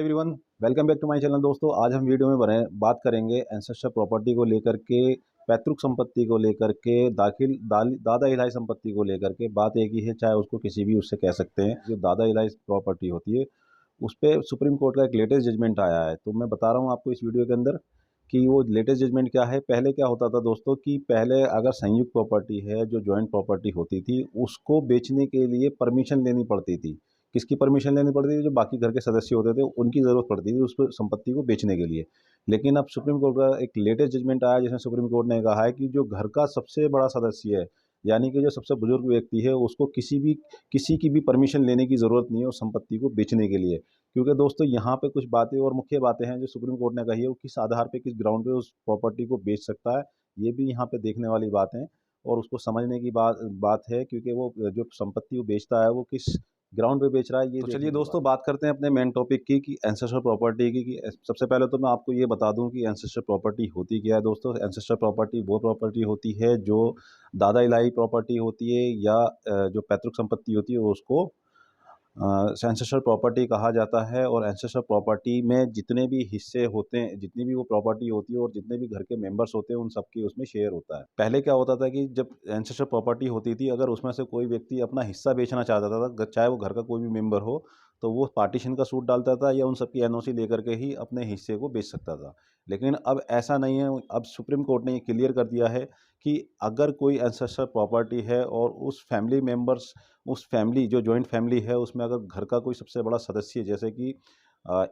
Everyone, welcome back to my channel. दोस्तों, आज हम वीडियो में बात करेंगे एंसेस्टर प्रॉपर्टी को लेकर के, पैतृक संपत्ति को लेकर के, दादा इलाही संपत्ति को लेकर के। बात एक ही है, चाहे उसको किसी भी उससे कह सकते हैं। जो दादा इलाही प्रॉपर्टी होती है उस पर सुप्रीम कोर्ट का एक लेटेस्ट जजमेंट आया है। तो मैं बता रहा हूँ आपको इस वीडियो के अंदर कि वो लेटेस्ट जजमेंट क्या है। पहले क्या होता था दोस्तों कि पहले अगर संयुक्त प्रॉपर्टी है, जो जॉइंट प्रॉपर्टी होती थी, उसको बेचने के लिए परमिशन लेनी पड़ती थी। किसकी परमिशन लेनी पड़ती थी? जो बाकी घर के सदस्य होते थे उनकी ज़रूरत पड़ती थी उस संपत्ति को बेचने के लिए। लेकिन अब सुप्रीम कोर्ट का एक लेटेस्ट जजमेंट आया जिसमें सुप्रीम कोर्ट ने कहा है कि जो घर का सबसे बड़ा सदस्य है, यानी कि जो सबसे बुजुर्ग व्यक्ति है, उसको किसी की भी परमिशन लेने की ज़रूरत नहीं है उस संपत्ति को बेचने के लिए। क्योंकि दोस्तों यहाँ पे कुछ बातें और मुख्य बातें हैं जो सुप्रीम कोर्ट ने कही है, वो किस आधार पे, किस ग्राउंड पे उस प्रॉपर्टी को बेच सकता है, ये भी यहाँ पे देखने वाली बात है और उसको समझने की बात है। क्योंकि वो जो संपत्ति वो बेचता है वो किस ग्राउंड पे बेच रहा है, ये। तो चलिए दोस्तों, बात करते हैं अपने मेन टॉपिक की कि एंसेस्टर प्रॉपर्टी की। कि सबसे पहले तो मैं आपको ये बता दूं कि एंसेस्टर प्रॉपर्टी होती क्या है। दोस्तों, एंसेस्टर प्रॉपर्टी वो प्रॉपर्टी होती है जो दादा इलाही प्रॉपर्टी होती है या जो पैतृक संपत्ति होती है उसको एंसेस्टर प्रॉपर्टी कहा जाता है। और एंसेस्टर प्रॉपर्टी में जितने भी हिस्से होते हैं, जितनी भी वो प्रॉपर्टी होती है और जितने भी घर के मेंबर्स होते हैं, उन सबकी उसमें शेयर होता है। पहले क्या होता था कि जब एंसेस्टर प्रॉपर्टी होती थी, अगर उसमें से कोई व्यक्ति अपना हिस्सा बेचना चाहता था, चाहे वो घर का कोई भी मेंबर हो, तो वो पार्टीशन का सूट डालता था या उन सबकी एनओसी लेकर के ही अपने हिस्से को बेच सकता था। लेकिन अब ऐसा नहीं है। अब सुप्रीम कोर्ट ने ये क्लियर कर दिया है कि अगर कोई एंसेस्टर प्रॉपर्टी है और उस फैमिली मेंबर्स, उस फैमिली जो जॉइंट फैमिली है, उसमें अगर घर का कोई सबसे बड़ा सदस्य, जैसे कि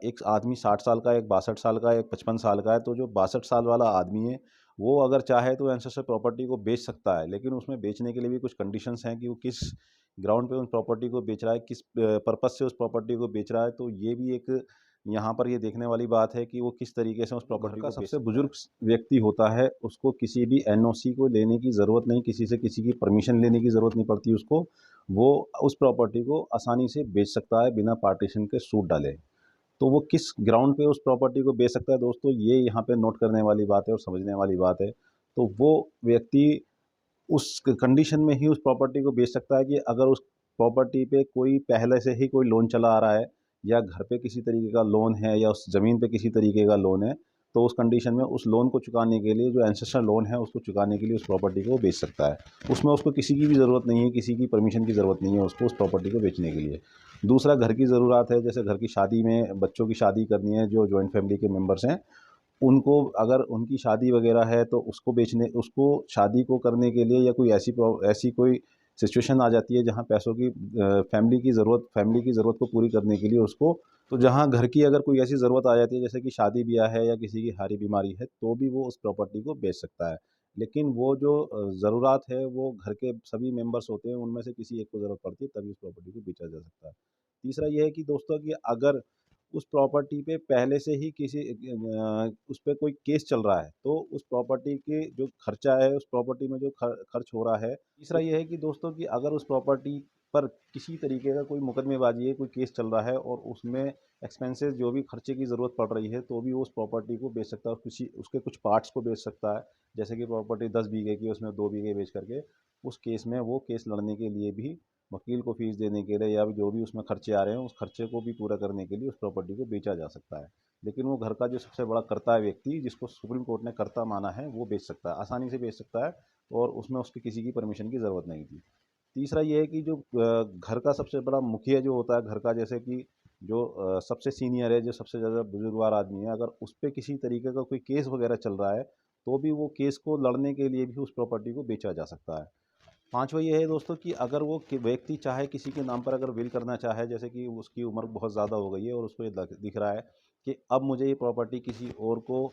एक आदमी 60 साल का है, एक 62 साल का है, एक 55 साल का है, तो जो 62 साल वाला आदमी है वो अगर चाहे तो एंसेस्टर प्रॉपर्टी को बेच सकता है। लेकिन उसमें बेचने के लिए भी कुछ कंडीशंस हैं कि वो किस ग्राउंड पे उस प्रॉपर्टी को बेच रहा है, किस पर्पज़ से उस प्रॉपर्टी को बेच रहा है। तो ये भी एक यहाँ पर ये देखने वाली बात है कि वो किस तरीके से उस प्रॉपर्टी का सबसे बुजुर्ग व्यक्ति होता है, उसको किसी भी एनओसी को लेने की ज़रूरत नहीं, किसी से किसी की परमिशन लेने की ज़रूरत नहीं पड़ती उसको। वो उस प्रॉपर्टी को आसानी से बेच सकता है बिना पार्टीशन के सूट डाले। तो वो किस ग्राउंड पे उस प्रॉपर्टी को बेच सकता है दोस्तों, ये यहाँ पे नोट करने वाली बात है और समझने वाली बात है। तो वो व्यक्ति उस कंडीशन में ही उस प्रॉपर्टी को बेच सकता है कि अगर उस प्रॉपर्टी पे कोई पहले से ही कोई लोन चला आ रहा है, या घर पे किसी तरीके का लोन है, या उस ज़मीन पे किसी तरीके का लोन है, तो उस कंडीशन में उस लोन को चुकाने के लिए, जो एंसेस्टर लोन है उसको चुकाने के लिए उस प्रॉपर्टी को बेच सकता है। उसमें उसको किसी की भी ज़रूरत नहीं है, किसी की परमिशन की ज़रूरत नहीं है उसको उस प्रॉपर्टी को बेचने के लिए। दूसरा, घर की ज़रूरत है, जैसे घर की शादी में बच्चों की शादी करनी है, जो जॉइंट फैमिली के मेंबर्स हैं, उनको अगर उनकी शादी वगैरह है तो उसको शादी को करने के लिए, या कोई ऐसी कोई सिचुएशन आ जाती है जहाँ पैसों की फैमिली की ज़रूरत को पूरी करने के लिए उसको, तो जहाँ घर की अगर कोई ऐसी ज़रूरत आ जाती है जैसे कि शादी ब्याह है या किसी की हारी बीमारी है, तो भी वो उस प्रॉपर्टी को बेच सकता है। लेकिन वो जो ज़रूरत है वो घर के सभी मेंबर्स होते हैं, उनमें से किसी एक को ज़रूरत पड़ती है, तभी उस प्रॉपर्टी को बेचा जा सकता है। तीसरा ये है कि दोस्तों कि अगर उस प्रॉपर्टी पे पहले से ही उस पे कोई केस चल रहा है, तो उस प्रॉपर्टी के जो खर्चा है, उस प्रॉपर्टी में जो खर्च हो रहा है। तीसरा ये है कि दोस्तों कि अगर उस प्रॉपर्टी पर किसी तरीके का कोई मुकदमेबाजी है, कोई केस चल रहा है और उसमें एक्सपेंसेस, जो भी खर्चे की ज़रूरत पड़ रही है, तो भी वो उस प्रॉपर्टी को बेच सकता है, किसी उसके कुछ पार्ट्स को बेच सकता है। जैसे कि प्रॉपर्टी 10 बीघे की, उसमें 2 बीघे बेच करके उस केस में, वो केस लड़ने के लिए भी, वकील को फीस देने के लिए, या जो भी उसमें खर्चे आ रहे हैं उस खर्चे को भी पूरा करने के लिए उस प्रॉपर्टी को बेचा जा सकता है। लेकिन वो घर का जो सबसे बड़ा कर्ता है व्यक्ति, जिसको सुप्रीम कोर्ट ने कर्ता माना है, वो बेच सकता है, आसानी से बेच सकता है, और उसमें उसकी किसी की परमिशन की ज़रूरत नहीं थी। तीसरा ये है कि जो घर का सबसे बड़ा मुखिया जो होता है घर का, जैसे कि जो सबसे सीनियर है, जो सबसे ज़्यादा बुजुर्गवार आदमी है, अगर उस पर किसी तरीके का कोई केस वगैरह चल रहा है, तो भी वो केस को लड़ने के लिए भी उस प्रॉपर्टी को बेचा जा सकता है। पाँचवा ये है दोस्तों कि अगर वो व्यक्ति चाहे किसी के नाम पर अगर विल करना चाहे, जैसे कि उसकी उम्र बहुत ज़्यादा हो गई है और उसको ये दिख रहा है कि अब मुझे ये प्रॉपर्टी किसी और को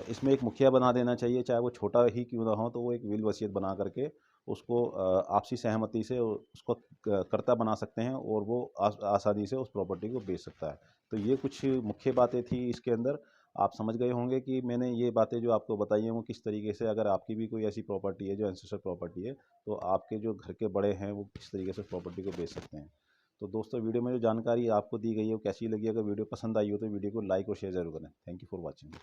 इसमें एक मुखिया बना देना चाहिए, चाहे वो छोटा ही क्यों ना हो, तो वो एक विल वसीयत बना करके उसको आपसी सहमति से उसको कर्ता बना सकते हैं, और वो आसानी से उस प्रॉपर्टी को बेच सकता है। तो ये कुछ मुख्य बातें थी इसके अंदर। आप समझ गए होंगे कि मैंने ये बातें जो आपको बताई हैं वो किस तरीके से, अगर आपकी भी कोई ऐसी प्रॉपर्टी है जो एंसेस्टर प्रॉपर्टी है, तो आपके जो घर के बड़े हैं वो किस तरीके से प्रॉपर्टी को बेच सकते हैं। तो दोस्तों, वीडियो में जो जानकारी आपको दी गई है वो कैसी लगी? अगर वीडियो पसंद आई हो तो वीडियो को लाइक और शेयर जरूर करें। Thank you for watching.